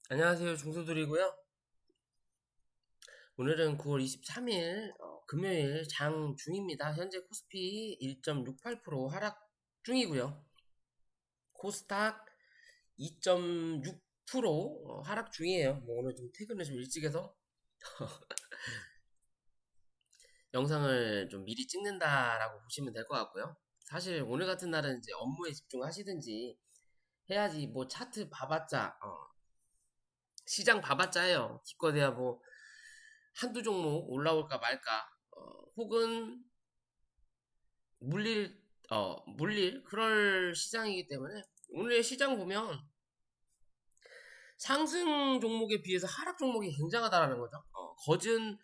안녕하세요. 중소들이고요. 오늘은 9월 23일 금요일 장 중입니다. 현재 코스피 1.68% 하락 중이고요. 코스닥 2.6% 하락 중이에요. 뭐 오늘 좀 퇴근을 좀 일찍 해서 영상을 좀 미리 찍는다라고 보시면 될 것 같고요. 사실 오늘 같은 날은 이제 업무에 집중하시든지 해야지. 뭐 차트 봐봤자 시장 봐봤자예요. 기껏해야 뭐 한두 종목 올라올까 말까, 혹은 물릴 그럴 시장이기 때문에 오늘의 시장 보면 상승 종목에 비해서 하락 종목이 굉장하다라는 거죠. 거진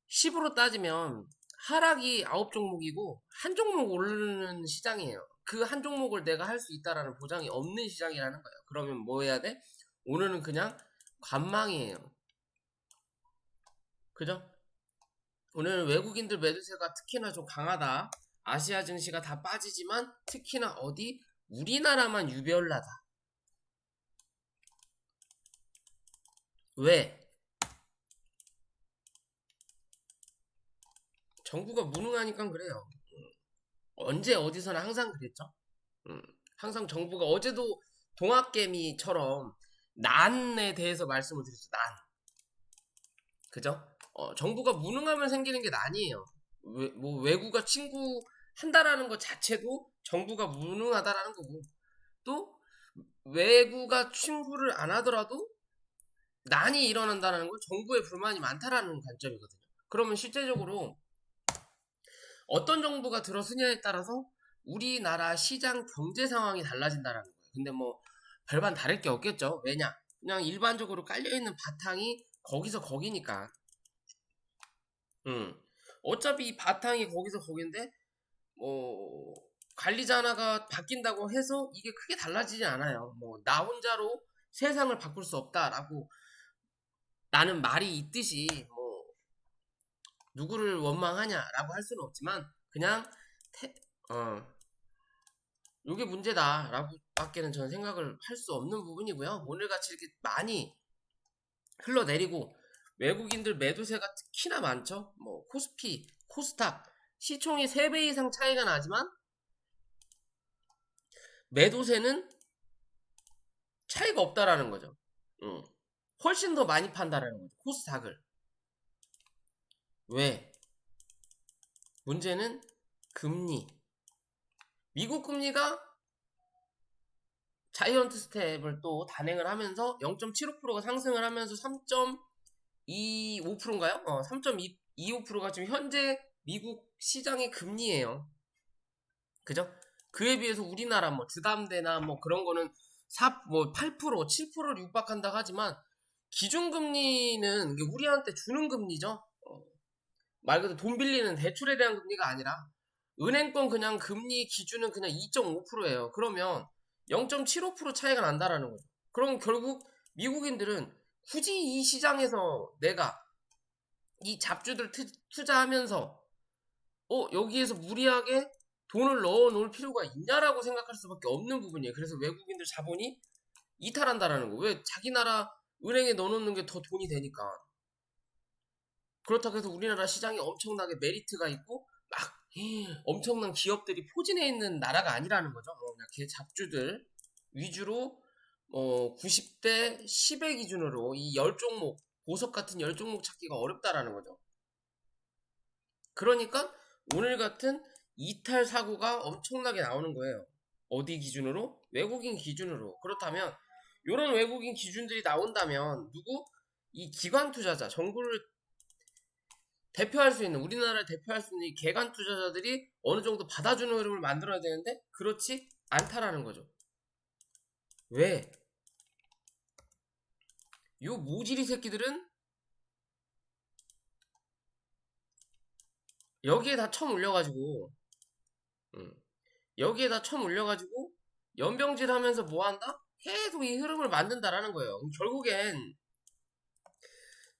10으로 따지면 하락이 9종목이고 한 종목 오르는 시장이에요. 그 한 종목을 내가 할 수 있다라는 보장이 없는 시장이라는 거예요. 그러면 뭐 해야 돼? 오늘은 그냥 관망이에요. 그죠? 오늘 외국인들 매도세가 특히나 좀 강하다. 아시아 증시가 다 빠지지만 특히나 어디? 우리나라만 유별나다. 왜? 정부가 무능하니까 그래요. 언제 어디서나 항상 그랬죠. 음, 항상 정부가 어제도 동학개미처럼 난에 대해서 말씀을 드렸죠. 난. 그죠? 정부가 무능하면 생기는 게 난이에요. 뭐 외국어 친구 한다라는 것 자체도 정부가 무능하다라는 거고, 또 외국가 친구를 안 하더라도 난이 일어난다는 건 정부의 불만이 많다라는 관점이거든요. 그러면 실제적으로 어떤 정부가 들어서냐에 따라서 우리나라 시장 경제 상황이 달라진다는 거예요. 근데 뭐 별반 다를 게 없겠죠. 왜냐? 그냥 일반적으로 깔려있는 바탕이 거기서 거기니까. 음. 어차피 이 바탕이 거기서 거긴데 뭐 관리자 하나가 바뀐다고 해서 이게 크게 달라지지 않아요. 뭐 나 혼자로 세상을 바꿀 수 없다라고 나는 말이 있듯이 뭐 누구를 원망하냐라고 할 수는 없지만 그냥 태, 어 요게 문제다라고 밖에는 저는 생각을 할 수 없는 부분이고요. 오늘같이 이렇게 많이 흘러내리고 외국인들 매도세가 특히나 많죠. 뭐 코스피, 코스닥 시총이 3배 이상 차이가 나지만 매도세는 차이가 없다라는 거죠. 음. 훨씬 더 많이 판다라는 거죠. 코스닥을. 왜? 문제는 금리. 미국 금리가 자이언트 스텝을 또 단행을 하면서 0.75%가 상승을 하면서 3.25%인가요? 3.25%가 지금 현재 미국 시장의 금리예요. 그죠? 그에 비해서 우리나라 뭐 주담대나 뭐 그런 거는 8%, 7%를 육박한다 하지만 기준금리는 우리한테 주는 금리죠. 말 그대로 돈 빌리는 대출에 대한 금리가 아니라 은행권 그냥 금리 기준은 그냥 2.5%예요. 그러면 0.75% 차이가 난다라는 거죠. 그럼 결국 미국인들은 굳이 이 시장에서 내가 이 잡주들 투자하면서 여기에서 무리하게 돈을 넣어 놓을 필요가 있냐라고 생각할 수밖에 없는 부분이에요. 그래서 외국인들 자본이 이탈한다라는 거. 왜? 자기 나라 은행에 넣어놓는 게 더 돈이 되니까. 그렇다고 해서 우리나라 시장이 엄청나게 메리트가 있고 막 엄청난 기업들이 포진해 있는 나라가 아니라는 거죠. 그냥 개 잡주들 위주로 90대 10의 기준으로 이 10종목 보석 같은 10종목 찾기가 어렵다라는 거죠. 그러니까 오늘 같은 이탈 사고가 엄청나게 나오는 거예요. 어디 기준으로? 외국인 기준으로. 그렇다면 이런 외국인 기준들이 나온다면 누구? 이 기관 투자자, 정부를 대표할 수 있는 우리나라를 대표할 수 있는 이 개간 투자자들이 어느 정도 받아주는 흐름을 만들어야 되는데 그렇지 않다라는 거죠. 왜? 요 모지리 새끼들은 여기에 다 처물려가지고 여기에 다 처물려가지고 연병질 하면서 뭐 한다? 계속 이 흐름을 만든다라는 거예요. 결국엔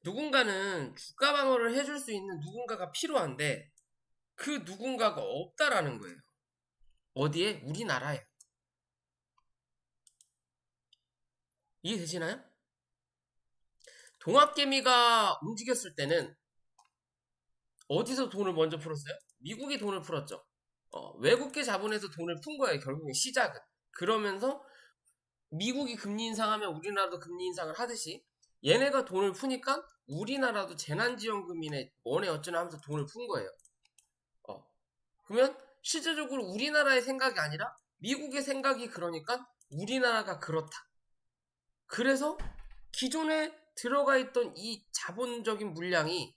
누군가는 주가 방어를 해줄 수 있는 누군가가 필요한데 그 누군가가 없다라는 거예요. 어디에? 우리나라에. 이해되시나요? 동학개미가 움직였을 때는 어디서 돈을 먼저 풀었어요? 미국이 돈을 풀었죠. 외국계 자본에서 돈을 푼 거예요. 결국엔 시작은. 그러면서 미국이 금리 인상하면 우리나라도 금리 인상을 하듯이 얘네가 돈을 푸니까 우리나라도 재난지원금이네 뭐네 어쩌나 하면서 돈을 푼 거예요. 그러면 실제적으로 우리나라의 생각이 아니라 미국의 생각이 그러니까 우리나라가 그렇다. 그래서 기존에 들어가 있던 이 자본적인 물량이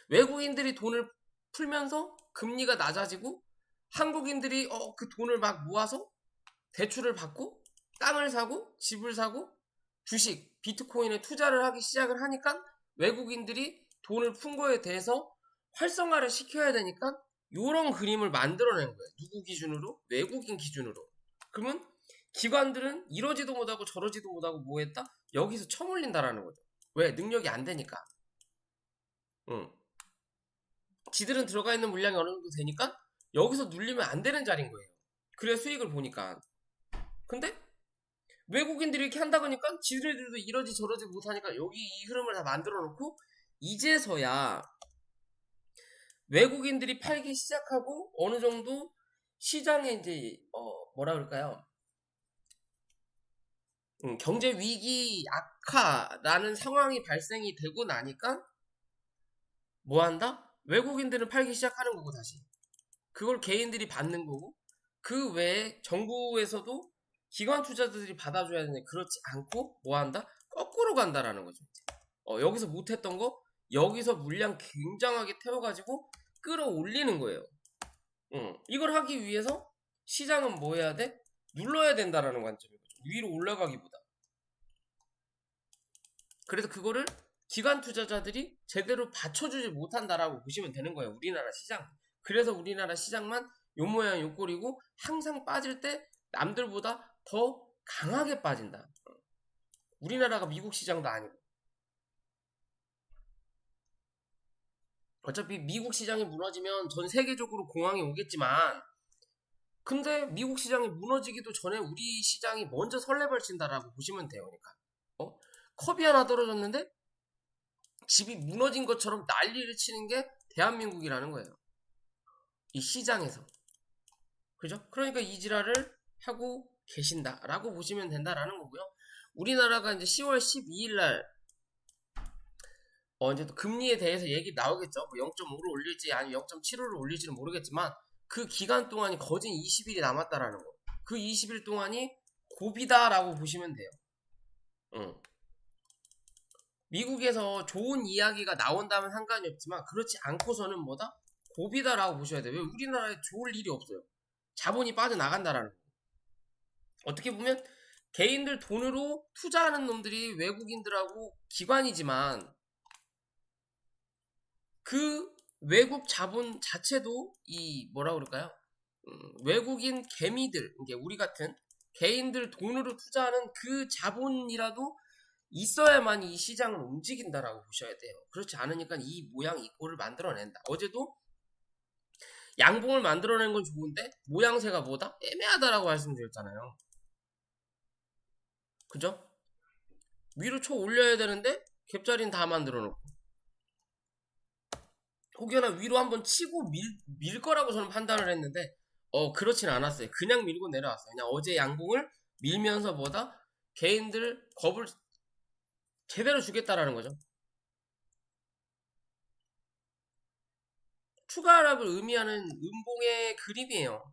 외국인들이 돈을 풀면서 금리가 낮아지고 한국인들이 그 돈을 막 모아서 대출을 받고 땅을 사고 집을 사고 주식, 비트코인에 투자를 하기 시작을 하니까 외국인들이 돈을 푼 거에 대해서 활성화를 시켜야 되니까 이런 그림을 만들어낸 거예요. 누구 기준으로? 외국인 기준으로. 그러면 기관들은 이러지도 못하고 저러지도 못하고 뭐 했다? 여기서 쳐물린다라는 거죠. 왜? 능력이 안 되니까. 응. 지들은 들어가 있는 물량이 어느 정도 되니까 여기서 눌리면 안 되는 자리인 거예요. 그래 수익을 보니까. 근데 외국인들이 이렇게 한다 그러니까 지들도 이러지 저러지 못하니까 여기 이 흐름을 다 만들어 놓고 이제서야 외국인들이 팔기 시작하고 어느 정도 시장에 이제 뭐라 그럴까요? 경제 위기 악화라는 상황이 발생이 되고 나니까 뭐 한다? 외국인들은 팔기 시작하는 거고 다시. 그걸 개인들이 받는 거고 그 외에 정부에서도 기관 투자자들이 받아줘야 되는데 그렇지 않고 뭐 한다? 거꾸로 간다라는 거죠. 여기서 못했던 거 여기서 물량 굉장하게 태워가지고 끌어올리는 거예요. 이걸 하기 위해서 시장은 뭐 해야 돼? 눌러야 된다라는 관점인 거죠. 위로 올라가기보다. 그래서 그거를 기관 투자자들이 제대로 받쳐주지 못한다라고 보시면 되는 거예요. 우리나라 시장. 그래서 우리나라 시장만 요 모양 요 꼴이고 항상 빠질 때 남들보다 더 강하게 빠진다. 우리나라가 미국 시장도 아니고. 어차피 미국 시장이 무너지면 전 세계적으로 공황이 오겠지만 근데 미국 시장이 무너지기도 전에 우리 시장이 먼저 설레발친다라고 보시면 돼요. 그러니까 컵이 하나 떨어졌는데 집이 무너진 것처럼 난리를 치는 게 대한민국이라는 거예요. 이 시장에서. 그죠? 그러니까 이 지랄을 하고 계신다라고 보시면 된다라는 거고요. 우리나라가 이제 10월 12일 날 이제 또 금리에 대해서 얘기 나오겠죠. 뭐 0.5를 올릴지 아니면 0.75를 올릴지는 모르겠지만 그 기간 동안이 거진 20일이 남았다라는 거. 그 20일 동안이 고비다라고 보시면 돼요. 미국에서 좋은 이야기가 나온다면 상관이 없지만 그렇지 않고서는 뭐다? 고비다라고 보셔야 돼요. 왜 우리나라에 좋을 일이 없어요. 자본이 빠져나간다라는 거. 어떻게 보면 개인들 돈으로 투자하는 놈들이 외국인들하고 기관이지만 그 외국 자본 자체도 이 뭐라 그럴까요? 외국인 개미들, 이게 우리 같은 개인들 돈으로 투자하는 그 자본이라도 있어야만 이 시장을 움직인다라고 보셔야 돼요. 그렇지 않으니까 이 모양 이 꼴을 만들어낸다. 어제도 양봉을 만들어낸 건 좋은데 모양새가 뭐다? 애매하다라고 말씀드렸잖아요. 그죠? 위로 쳐 올려야 되는데 갭자리는 다 만들어 놓고 혹여나 위로 한번 치고 밀 거라고 저는 판단을 했는데 그렇진 않았어요. 그냥 밀고 내려왔어요. 그냥 어제 양봉을 밀면서 보다 개인들 겁을 제대로 주겠다라는 거죠. 추가 하락을 의미하는 음봉의 그림이에요.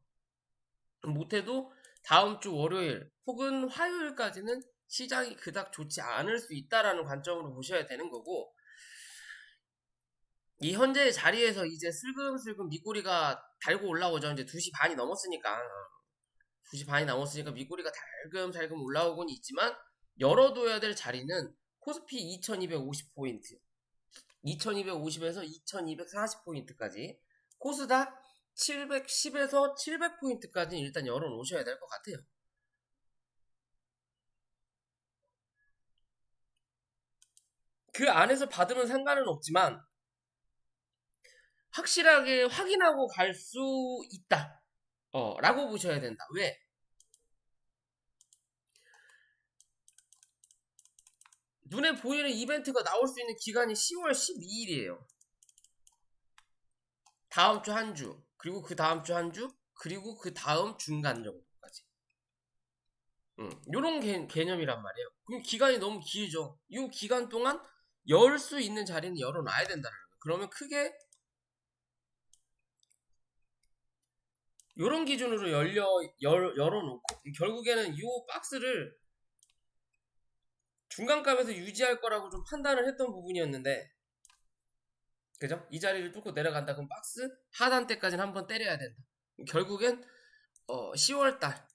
못해도 다음 주 월요일 혹은 화요일까지는 시장이 그닥 좋지 않을 수 있다라는 관점으로 보셔야 되는 거고 이 현재의 자리에서 이제 슬금슬금 미꼬리가 달고 올라오죠. 이제 2시 반이 넘었으니까 2시 반이 넘었으니까 미꼬리가 달금살금 올라오곤 있지만 열어둬야 될 자리는 코스피 2250포인트 2250에서 2240포인트까지 코스닥 710에서 700포인트까지 일단 열어놓으셔야 될 것 같아요. 그 안에서 받으면 상관은 없지만 확실하게 확인하고 갈 수 있다. 라고 보셔야 된다. 왜? 눈에 보이는 이벤트가 나올 수 있는 기간이 10월 12일이에요. 다음 주 한 주, 그리고 그 다음 주 한 주, 그리고 그 다음 중간 정도까지. 요런 개념이란 말이에요. 그럼 기간이 너무 길죠. 이 기간 동안 열 수 있는 자리는 열어놔야 된다는 거예요. 그러면 크게 요런 기준으로 열어놓고 결국에는 이 박스를 중간값에서 유지할 거라고 좀 판단을 했던 부분이었는데, 그죠? 이 자리를 뚫고 내려간다. 그럼 박스 하단대까지는 한번 때려야 된다. 결국엔 10월달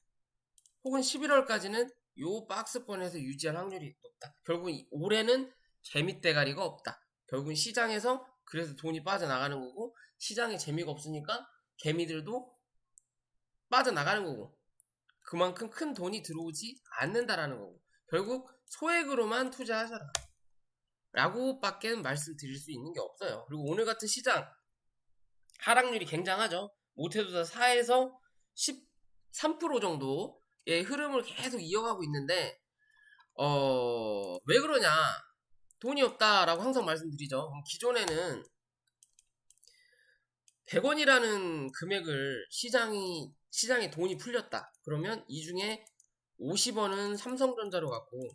혹은 11월까지는 요 박스권에서 유지할 확률이 높다. 결국은 올해는 재밌대가리가 없다. 결국은 시장에서 그래서 돈이 빠져나가는 거고, 시장에 재미가 없으니까 개미들도 빠져나가는 거고, 그만큼 큰 돈이 들어오지 않는다라는 거고, 결국 소액으로만 투자하셔라 라고 밖에 말씀드릴 수 있는 게 없어요. 그리고 오늘 같은 시장 하락률이 굉장하죠. 못해도 4에서 13% 정도의 흐름을 계속 이어가고 있는데, 왜 그러냐? 돈이 없다라고 항상 말씀드리죠. 기존에는 100원이라는 금액을 시장에 돈이 풀렸다. 그러면 이 중에 50원은 삼성전자로 갔고,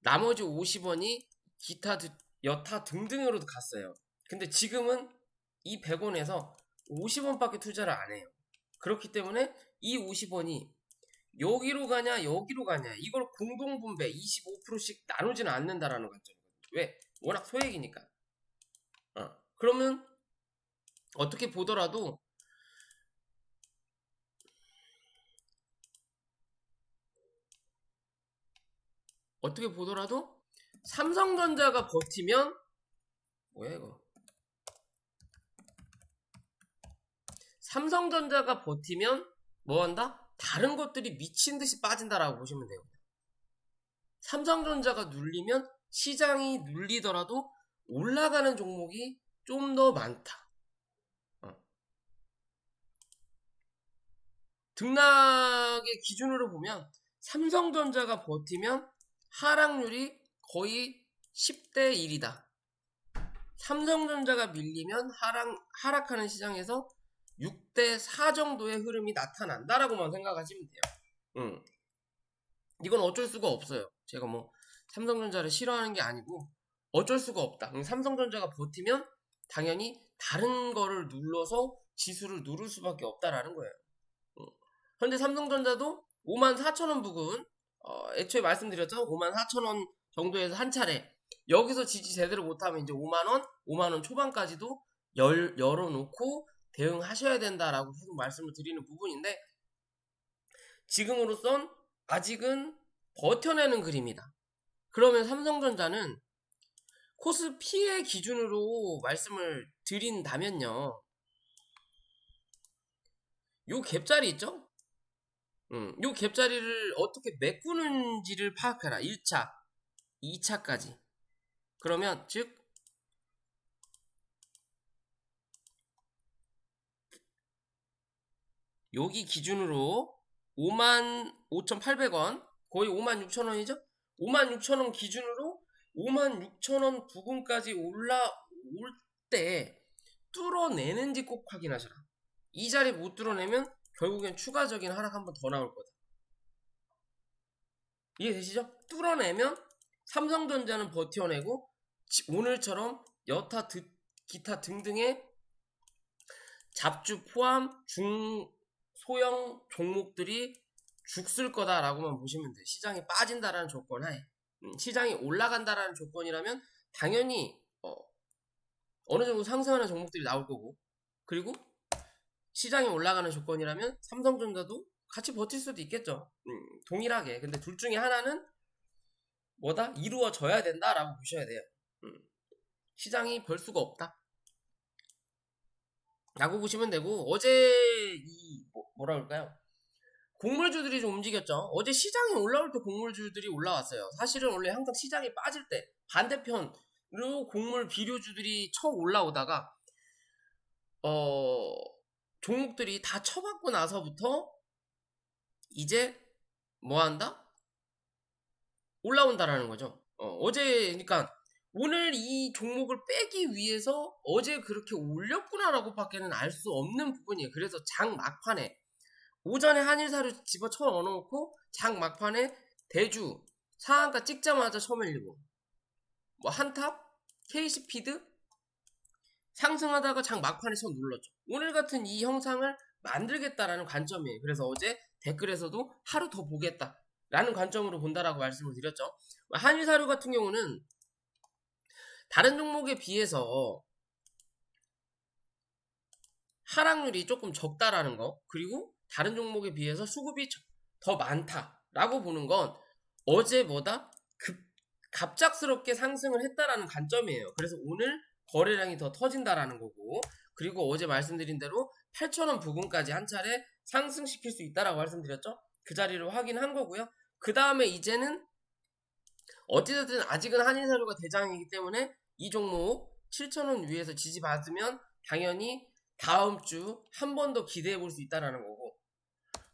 나머지 50원이 기타 여타 등등으로도 갔어요. 근데 지금은 이 100원에서 50원밖에 투자를 안 해요. 그렇기 때문에 이 50원이 여기로 가냐 여기로 가냐 이걸 공동분배 25%씩 나누지는 않는다라는 관점이거든요. 왜? 워낙 소액이니까. 그러면 어떻게 보더라도 삼성전자가 버티면, 뭐야 이거, 삼성전자가 버티면 뭐한다? 다른 것들이 미친듯이 빠진다라고 보시면 돼요. 삼성전자가 눌리면 시장이 눌리더라도 올라가는 종목이 좀 더 많다. 등락의 기준으로 보면 삼성전자가 버티면 하락률이 거의 10대 1이다. 삼성전자가 밀리면 하락하는 시장에서 6대 4 정도의 흐름이 나타난다라고만 생각하시면 돼요. 이건 어쩔 수가 없어요. 제가 뭐 삼성전자를 싫어하는 게 아니고 어쩔 수가 없다. 삼성전자가 버티면 당연히 다른 거를 눌러서 지수를 누를 수밖에 없다라는 거예요. 현재 삼성전자도 54,000원 부근, 애초에 말씀드렸죠. 54,000원 정도에서 한 차례, 여기서 지지 제대로 못하면 이제 5만원 초반까지도 열어놓고 대응하셔야 된다라고 계속 말씀을 드리는 부분인데, 지금으로선 아직은 버텨내는 그림이다. 그러면 삼성전자는 코스피의 기준으로 말씀을 드린다면요, 요 갭자리 있죠? 요 갭자리를 어떻게 메꾸는지를 파악해라. 1차, 2차까지. 그러면 즉 여기 기준으로 55,800원, 거의 56,000원이죠? 56,000원 기준으로 56,000원 부근까지 올라올 때 뚫어내는지 꼭 확인하셔라. 이 자리 못 뚫어내면 결국엔 추가적인 하락 한 번 더 나올 거다. 이해되시죠? 뚫어내면 삼성전자는 버텨내고 오늘처럼 여타 기타 등등의 잡주 포함 중소형 종목들이 죽을 거다라고만 보시면 돼요. 시장이 빠진다라는 조건 하에. 시장이 올라간다라는 조건이라면 당연히 어느 정도 상승하는 종목들이 나올 거고, 그리고 시장이 올라가는 조건이라면 삼성전자도 같이 버틸 수도 있겠죠. 동일하게. 근데 둘 중에 하나는 뭐다? 이루어져야 된다라고 보셔야 돼요. 시장이 별 수가 없다 라고 보시면 되고, 어제 뭐라 그럴까요? 곡물주들이 좀 움직였죠. 어제 시장이 올라올 때 곡물주들이 올라왔어요. 사실은 원래 항상 시장이 빠질 때 반대편으로 곡물 비료주들이 쳐 올라오다가 종목들이 다 쳐받고 나서부터 이제 뭐한다? 올라온다라는 거죠. 어제 그러니까 오늘 이 종목을 빼기 위해서 어제 그렇게 올렸구나라고 밖에는 알 수 없는 부분이에요. 그래서 장 막판에 오전에 한일사료 집어 쳐넣어놓고 장 막판에 대주 상한가 찍자마자 쳐밀리고 뭐 한탑 KC피드 상승하다가 장 막판에 쳐 눌렀죠. 오늘 같은 이 형상을 만들겠다라는 관점이에요. 그래서 어제 댓글에서도 하루 더 보겠다라는 관점으로 본다라고 말씀을 드렸죠. 한일사료 같은 경우는 다른 종목에 비해서 하락률이 조금 적다라는 거, 그리고 다른 종목에 비해서 수급이 더 많다라고 보는 건 어제보다 갑작스럽게 상승을 했다라는 관점이에요. 그래서 오늘 거래량이 더 터진다라는 거고, 그리고 어제 말씀드린 대로 8,000원 부근까지 한 차례 상승시킬 수 있다라고 말씀드렸죠. 그 자리를 확인한 거고요. 그 다음에 이제는 어찌됐든 아직은 한일사료가 대장이기 때문에 이 종목 7,000원 위에서 지지받으면 당연히 다음 주 한 번 더 기대해 볼 수 있다라는 거고,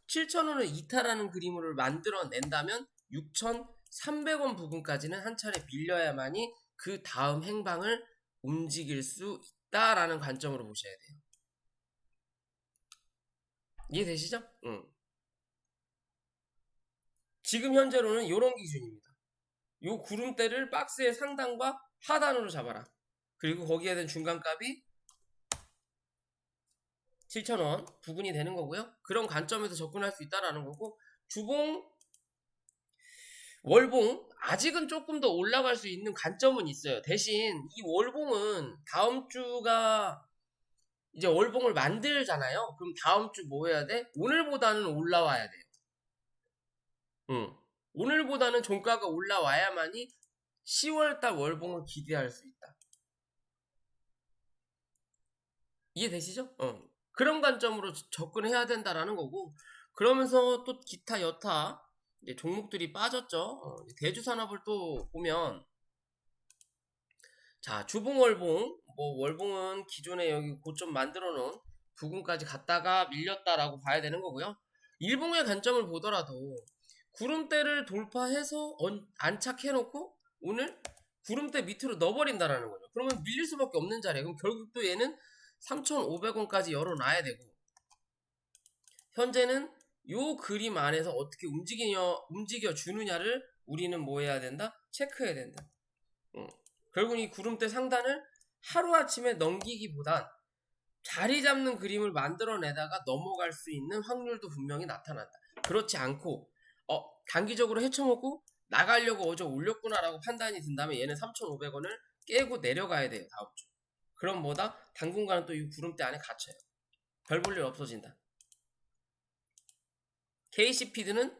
7,000원을 이탈하는 그림을 만들어낸다면 6,300원 부근까지는 한 차례 밀려야만이 그 다음 행방을 움직일 수 있다라는 관점으로 보셔야 돼요. 이해되시죠? 응. 지금 현재로는 이런 기준입니다. 요 구름대를 박스의 상단과 하단으로 잡아라. 그리고 거기에 대한 중간값이 7,000원 부근이 되는 거고요. 그런 관점에서 접근할 수 있다라는 거고, 주봉, 월봉 아직은 조금 더 올라갈 수 있는 관점은 있어요. 대신 이 월봉은 다음 주가 이제 월봉을 만들잖아요. 그럼 다음 주 뭐 해야 돼? 오늘보다는 올라와야 돼요. 응. 오늘보다는 종가가 올라와야만이 10월달 월봉을 기대할 수 있다. 이해되시죠? 그런 관점으로 접근해야 된다라는 거고, 그러면서 또 기타 여타 이제 종목들이 빠졌죠. 대주산업을 또 보면, 자, 주봉월봉, 뭐 월봉은 기존에 여기 고점 만들어 놓은 부근까지 갔다가 밀렸다라고 봐야 되는 거고요. 일봉의 관점을 보더라도 구름대를 돌파해서 안착해 놓고 오늘 구름대 밑으로 넣어버린다라는 거죠. 그러면 밀릴 수밖에 없는 자리예요. 그럼 결국 또 얘는 3,500원까지 열어놔야 되고, 현재는 요 그림 안에서 어떻게 움직여 주느냐를 우리는 뭐 해야 된다? 체크해야 된다. 결국 이 구름대 상단을 하루아침에 넘기기보단 자리 잡는 그림을 만들어내다가 넘어갈 수 있는 확률도 분명히 나타난다. 그렇지 않고 단기적으로 헤쳐먹고 나가려고 어제 올렸구나라고 판단이 든다면 얘는 3,500원을 깨고 내려가야 돼요. 다음 주. 그럼 뭐다? 당분간은 또 이 구름대 안에 갇혀요. 별 볼 일 없어진다. KC피드는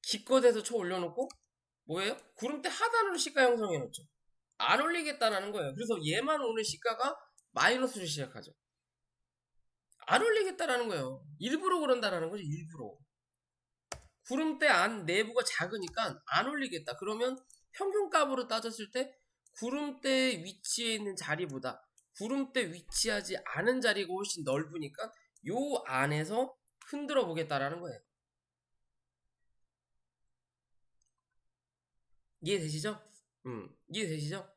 기껏해서 쳐 올려놓고 뭐예요? 구름대 하단으로 시가 형성해 놓죠. 안 올리겠다라는 거예요. 그래서 얘만 오늘 시가가 마이너스로 시작하죠. 안 올리겠다라는 거예요. 일부러 그런다라는 거죠. 일부러. 구름대 안 내부가 작으니까 안 올리겠다. 그러면 평균값으로 따졌을 때 구름대 위치에 있는 자리보다 구름대 위치하지 않은 자리가 훨씬 넓으니까 요 안에서 흔들어 보겠다라는 거예요. 이해되시죠? 이해되시죠?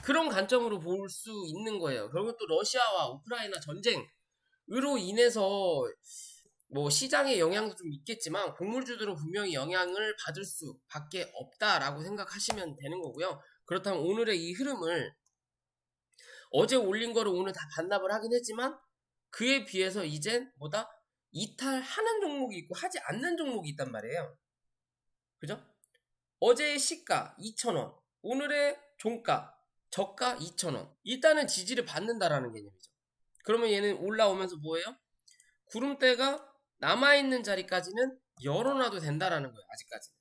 그런 관점으로 볼 수 있는 거예요. 결국 또 러시아와 우크라이나 전쟁으로 인해서 뭐 시장에 영향도 좀 있겠지만 곡물주들은 분명히 영향을 받을 수밖에 없다라고 생각하시면 되는 거고요. 그렇다면 오늘의 이 흐름을 어제 올린 거를 오늘 다 반납을 하긴 했지만 그에 비해서 이젠 뭐다? 이탈하는 종목이 있고 하지 않는 종목이 있단 말이에요. 그죠? 어제의 시가 2,000원, 오늘의 종가, 저가 2,000원. 일단은 지지를 받는다라는 개념이죠. 그러면 얘는 올라오면서 뭐예요? 구름대가 남아있는 자리까지는 열어놔도 된다라는 거예요. 아직까지는.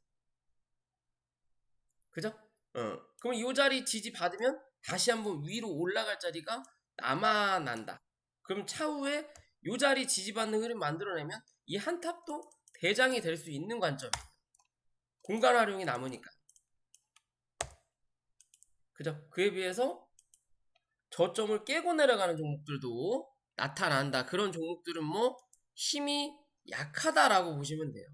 그죠? 그럼 이 자리 지지 받으면 다시 한번 위로 올라갈 자리가 남아난다. 그럼 차후에 이 자리 지지받는 흐름 만들어내면 이 한 탑도 대장이 될 수 있는 관점이에요. 공간 활용이 남으니까. 그죠? 그에 비해서 저점을 깨고 내려가는 종목들도 나타난다. 그런 종목들은 뭐 힘이 약하다라고 보시면 돼요.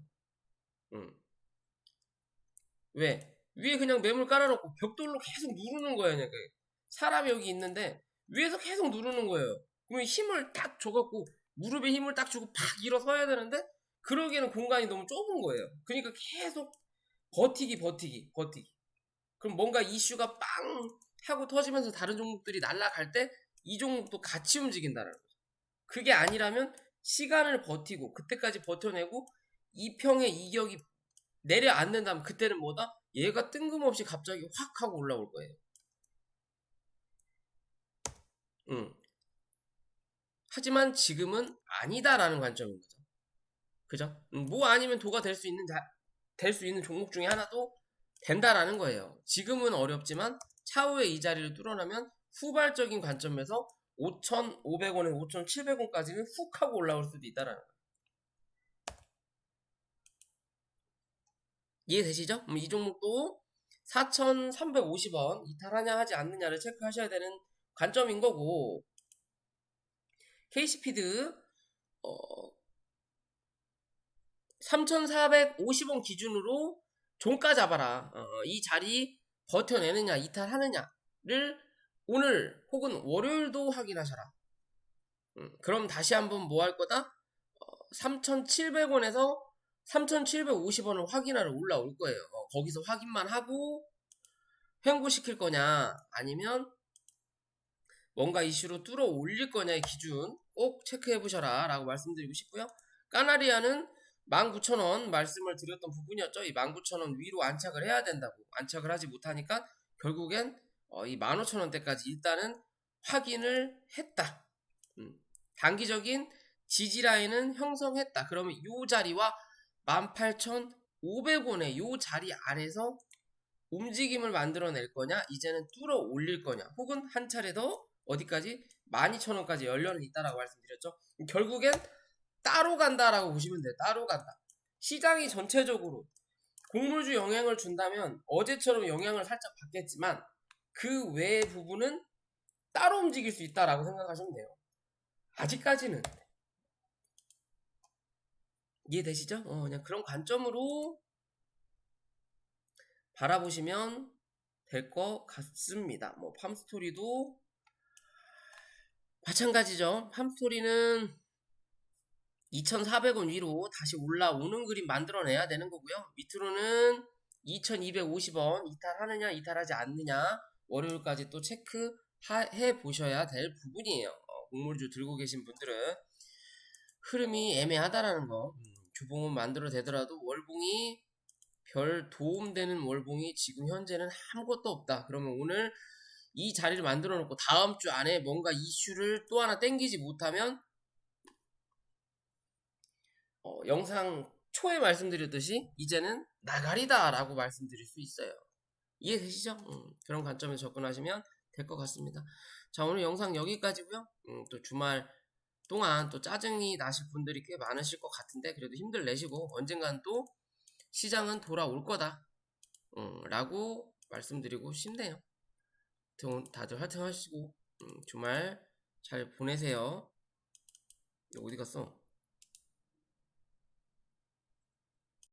왜? 위에 그냥 매물 깔아놓고 벽돌로 계속 누르는 거예요. 그냥 사람이 여기 있는데 위에서 계속 누르는 거예요. 그러면 힘을 딱 줘갖고 무릎에 힘을 딱 주고 팍 일어서야 되는데 그러기에는 공간이 너무 좁은 거예요. 그러니까 계속 버티기. 그럼 뭔가 이슈가 빵 하고 터지면서 다른 종목들이 날아갈 때 이 종목도 같이 움직인다는 거죠. 그게 아니라면 시간을 버티고 그때까지 버텨내고 이평의 이격이 내려앉는다면 그때는 뭐다? 얘가 뜬금없이 갑자기 확 하고 올라올 거예요. 하지만 지금은 아니다라는 관점인 거죠. 그죠? 뭐 아니면 도가 될 수 있는 종목 중에 하나도 된다라는 거예요. 지금은 어렵지만 차후에 이 자리를 뚫어나면 후발적인 관점에서 5,500원에서 5,700원까지는 훅 하고 올라올 수도 있다라는 거예요. 이해되시죠? 이 종목도 4,350원 이탈하냐 하지 않느냐를 체크하셔야 되는 관점인 거고, KC피드 3,450원 기준으로 종가 잡아라. 이 자리 버텨내느냐 이탈하느냐를 오늘 혹은 월요일도 확인하셔라. 그럼 다시 한번 뭐 할 거다? 3,700원에서 3,750원을 확인하러 올라올 거예요. 거기서 확인만 하고 횡보시킬 거냐 아니면 뭔가 이슈로 뚫어 올릴 거냐의 기준 꼭 체크해 보셔라 라고 말씀드리고 싶고요. 까나리아는 19,000원 말씀을 드렸던 부분이었죠. 이 19,000원 위로 안착을 해야 된다고. 안착을 하지 못하니까 결국엔 이 15,000원대까지 일단은 확인을 했다. 단기적인 지지라인은 형성했다. 그러면 이 자리와 18,500원의 이 자리 안에서 움직임을 만들어낼 거냐, 이제는 뚫어 올릴 거냐, 혹은 한 차례 더 어디까지? 12,000원까지 열려는 있다라고 말씀드렸죠. 결국엔 따로 간다라고 보시면 돼요. 따로 간다. 시장이 전체적으로 곡물주 영향을 준다면 어제처럼 영향을 살짝 받겠지만 그 외의 부분은 따로 움직일 수 있다라고 생각하시면 돼요. 아직까지는. 이해되시죠? 그냥 그런 관점으로 바라보시면 될 것 같습니다. 뭐 팜스토리도 마찬가지죠. 팜스토리는 2,400원 위로 다시 올라오는 그림 만들어내야 되는 거고요. 밑으로는 2,250원 이탈하느냐 이탈하지 않느냐 월요일까지 또 체크해 보셔야 될 부분이에요. 곡물주 들고 계신 분들은 흐름이 애매하다라는 거. 주봉은 만들어 되더라도 월봉이 별 도움되는 월봉이 지금 현재는 아무것도 없다. 그러면 오늘 이 자리를 만들어 놓고 다음 주 안에 뭔가 이슈를 또 하나 땡기지 못하면 영상 초에 말씀드렸듯이 이제는 나가리다 라고 말씀드릴 수 있어요. 이해되시죠? 그런 관점에서 접근하시면 될 것 같습니다. 자, 오늘 영상 여기까지고요. 또 주말 동안 또 짜증이 나실 분들이 꽤 많으실 것 같은데 그래도 힘들 내시고 언젠간 또 시장은 돌아올 거다 라고 말씀드리고 싶네요. 다들 화이팅 하시고 주말 잘 보내세요. 어디 갔어?